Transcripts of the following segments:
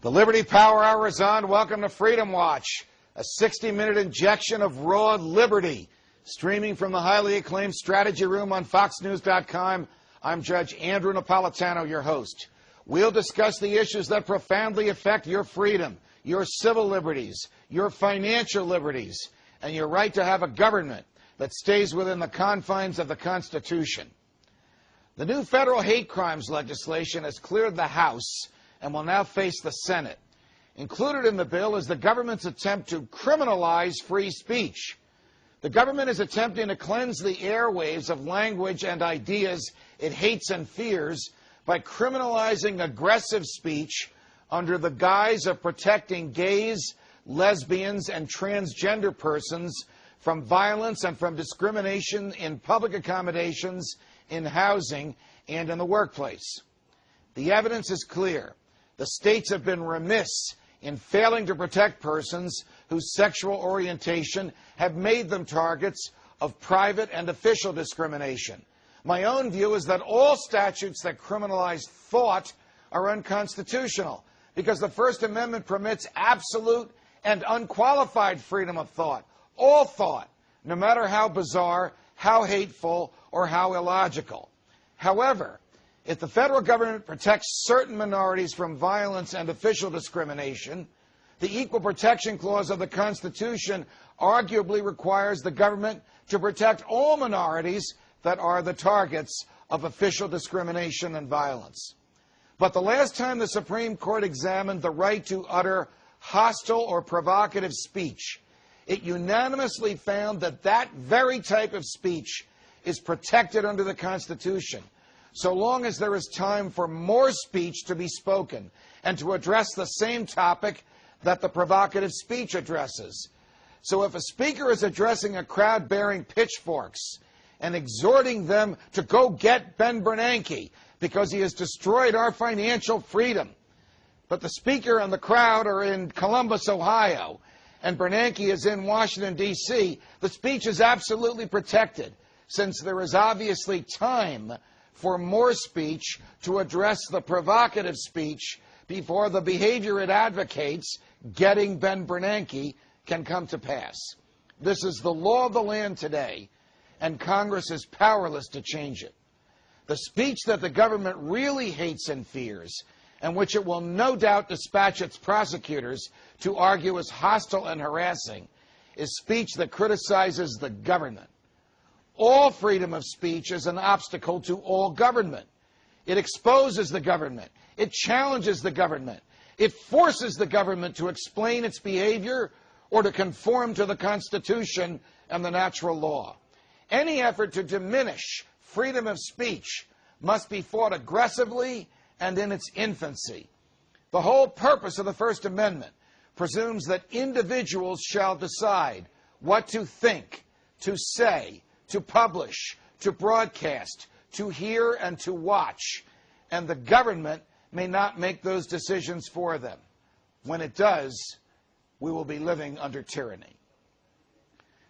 The Liberty Power Hour is on. Welcome to Freedom Watch, a 60-minute injection of raw liberty, streaming from the highly acclaimed Strategy Room on FoxNews.com. I'm Judge Andrew Napolitano, your host. We'll discuss the issues that profoundly affect your freedom, your civil liberties, your financial liberties, and your right to have a government that stays within the confines of the Constitution. The new federal hate crimes legislation has cleared the House and will now face the Senate. Included in the bill is the government's attempt to criminalize free speech. The government is attempting to cleanse the airwaves of language and ideas it hates and fears by criminalizing aggressive speech under the guise of protecting gays, lesbians, and transgender persons from violence and from discrimination in public accommodations, in housing, and in the workplace. The evidence is clear. The states have been remiss in failing to protect persons whose sexual orientation have made them targets of private and official discrimination. My own view is that all statutes that criminalize thought are unconstitutional because the First Amendment permits absolute and unqualified freedom of thought, all thought, no matter how bizarre, how hateful, or how illogical. However, if the federal government protects certain minorities from violence and official discrimination, the Equal Protection Clause of the Constitution arguably requires the government to protect all minorities that are the targets of official discrimination and violence. But the last time the Supreme Court examined the right to utter hostile or provocative speech, it unanimously found that that very type of speech is protected under the Constitution, so long as there is time for more speech to be spoken and to address the same topic that the provocative speech addresses. So if a speaker is addressing a crowd bearing pitchforks and exhorting them to go get Ben Bernanke because he has destroyed our financial freedom, but the speaker and the crowd are in Columbus, Ohio, and Bernanke is in Washington, D.C., the speech is absolutely protected, since there is obviously time for more speech to address the provocative speech before the behavior it advocates, getting Ben Bernanke, can come to pass. This is the law of the land today, and Congress is powerless to change it. The speech that the government really hates and fears, and which it will no doubt dispatch its prosecutors to argue as hostile and harassing, is speech that criticizes the government. All freedom of speech is an obstacle to all government. It exposes the government. It challenges the government. It forces the government to explain its behavior or to conform to the Constitution and the natural law. Any effort to diminish freedom of speech must be fought aggressively and in its infancy. The whole purpose of the First Amendment presumes that individuals shall decide what to think, to say, to publish, to broadcast, to hear, and to watch, and the government may not make those decisions for them. When it does, we will be living under tyranny.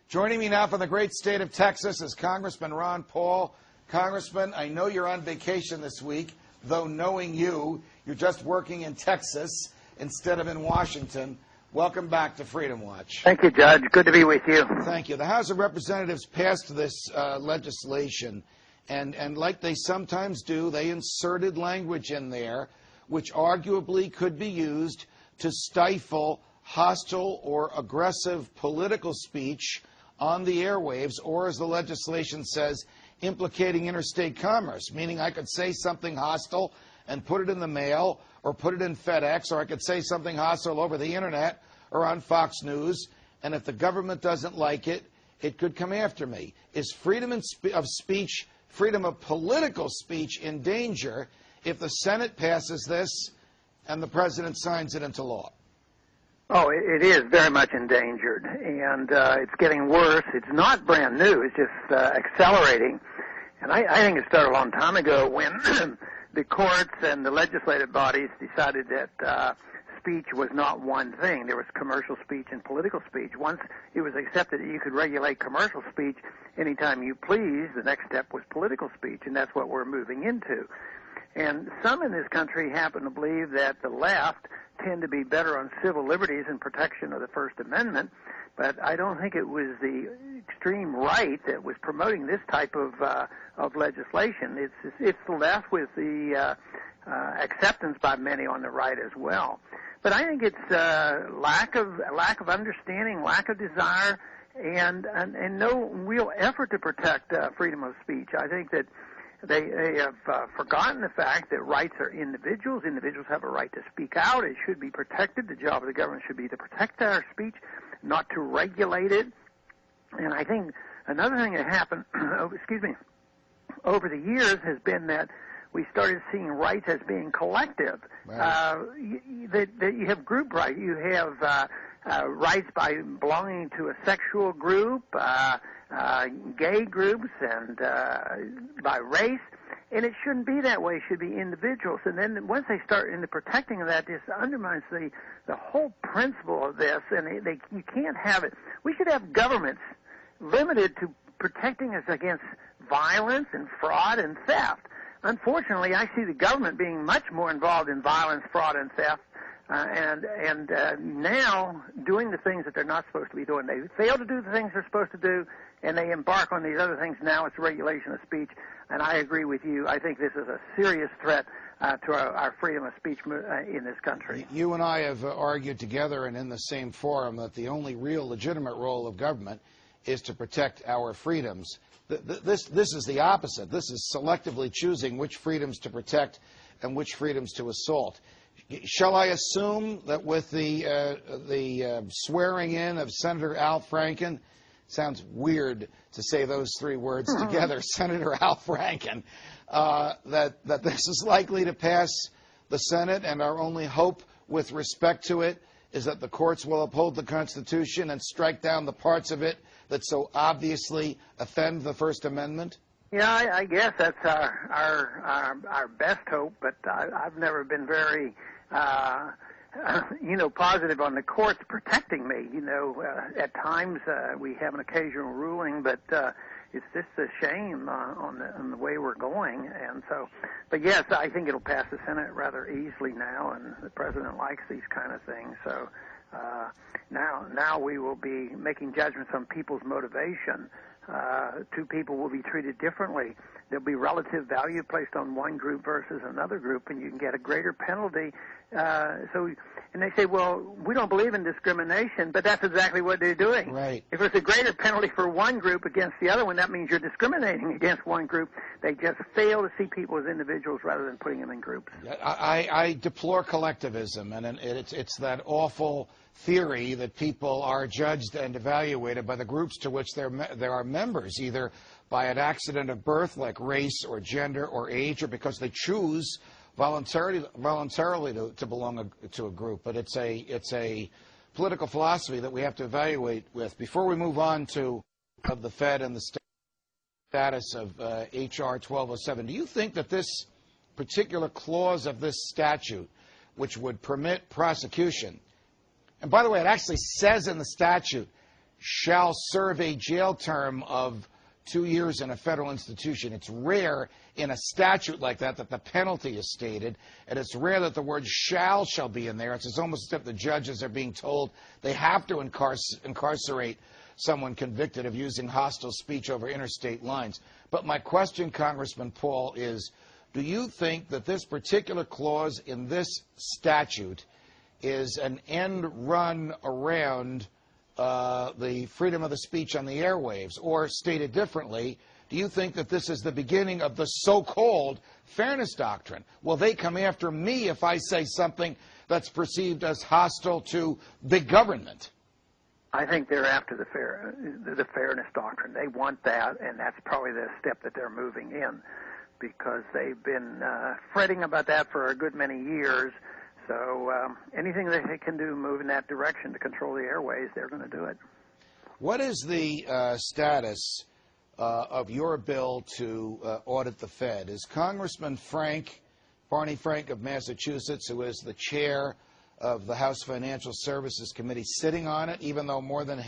Joining me now from the great state of Texas is Congressman Ron Paul. Congressman, I know you're on vacation this week, though knowing you, you're just working in Texas instead of in Washington. Welcome back to Freedom Watch. Thank you, Judge. Good to be with you. Thank you. The House of Representatives passed this legislation, and like they sometimes do, they inserted language in there which arguably could be used to stifle hostile or aggressive political speech on the airwaves, or, as the legislation says, implicating interstate commerce, meaning I could say something hostile and put it in the mail or put it in FedEx, or I could say something hostile over the internet or on Fox News, and if the government doesn't like it, it could come after me. Is freedom of speech, freedom of political speech, in danger if the Senate passes this and the President signs it into law? Oh, it is very much endangered, and it's getting worse. It's not brand new. It's just accelerating. And I think it started a long time ago when the courts and the legislative bodies decided that speech was not one thing. There was commercial speech and political speech. Once it was accepted that you could regulate commercial speech anytime you please, the next step was political speech, and that's what we're moving into. And some in this country happen to believe that the left tend to be better on civil liberties and protection of the First Amendment, but I don't think it was the extreme right that was promoting this type of legislation. It's the left with the acceptance by many on the right as well. But I think it's lack of understanding, lack of desire, and no real effort to protect freedom of speech. I think that they have forgotten the fact that rights are individuals. Individuals have a right to speak out. It should be protected. The job of the government should be to protect our speech, not to regulate it. And I think another thing that happened, over the years has been that we started seeing rights as being collective. Right. That you have group rights. You have rights by belonging to a sexual group, gay groups, and by race. And it shouldn't be that way. It should be individuals. And then once they start into protecting of that, this undermines the whole principle of this. And you can't have it. We should have governments limited to protecting us against violence and fraud and theft. Unfortunately, I see the government being much more involved in violence, fraud, and theft, and now doing the things that they're not supposed to be doing. They fail to do the things they're supposed to do, and they embark on these other things. Now it's regulation of speech, and I agree with you. I think this is a serious threat to our freedom of speech in this country. You and I have argued together and in the same forum that the only real legitimate role of government is to protect our freedoms. This is the opposite. This is selectively choosing which freedoms to protect and which freedoms to assault. Shall I assume that with the swearing in of Senator Al Franken, sounds weird to say those three words together, Senator Al Franken, that this is likely to pass the Senate, and our only hope with respect to it is that the courts will uphold the Constitution and strike down the parts of it that so obviously offend the First Amendment? Yeah, I guess that's our best hope, but I've never been very, positive on the courts protecting me. At times we have an occasional ruling, but it's just a shame on the way we're going. And so, but yes, I think it'll pass the Senate rather easily now, and the president likes these kind of things. So now we will be making judgments on people's motivation. Two people will be treated differently. There'll be relative value placed on one group versus another group, and you can get a greater penalty. And they say, well, we don't believe in discrimination, but that's exactly what they're doing. Right. If it's a greater penalty for one group against the other one, that means you're discriminating against one group. They just fail to see people as individuals rather than putting them in groups. I deplore collectivism, and it's that awful theory that people are judged and evaluated by the groups to which there are members, either by an accident of birth like race or gender or age, or because they choose voluntarily to belong to a group. But it's a political philosophy that we have to evaluate with. Before we move on to the Fed and the status of H.R. 1207, do you think that this particular clause of this statute, which would permit prosecution, and by the way, it actually says in the statute, shall serve a jail term of 2 years in a federal institution. It's rare in a statute like that the penalty is stated, and it's rare that the word shall be in there. It's almost as if the judges are being told they have to incarcerate someone convicted of using hostile speech over interstate lines. But my question, Congressman Paul, is do you think that this particular clause in this statute is an end run around the freedom of the speech on the airwaves? Or stated differently, do you think that this is the beginning of the so-called fairness doctrine? Will they come after me if I say something that's perceived as hostile to big government? I think they're after the fairness doctrine. They want that, and that's probably the step that they're moving in, because they've been fretting about that for a good many years. So anything that they can do move in that direction to control the airways, they're going to do it. What is the status of your bill to audit the Fed? Is Congressman Barney Frank of Massachusetts, who is the chair of the House Financial Services Committee, sitting on it, even though more than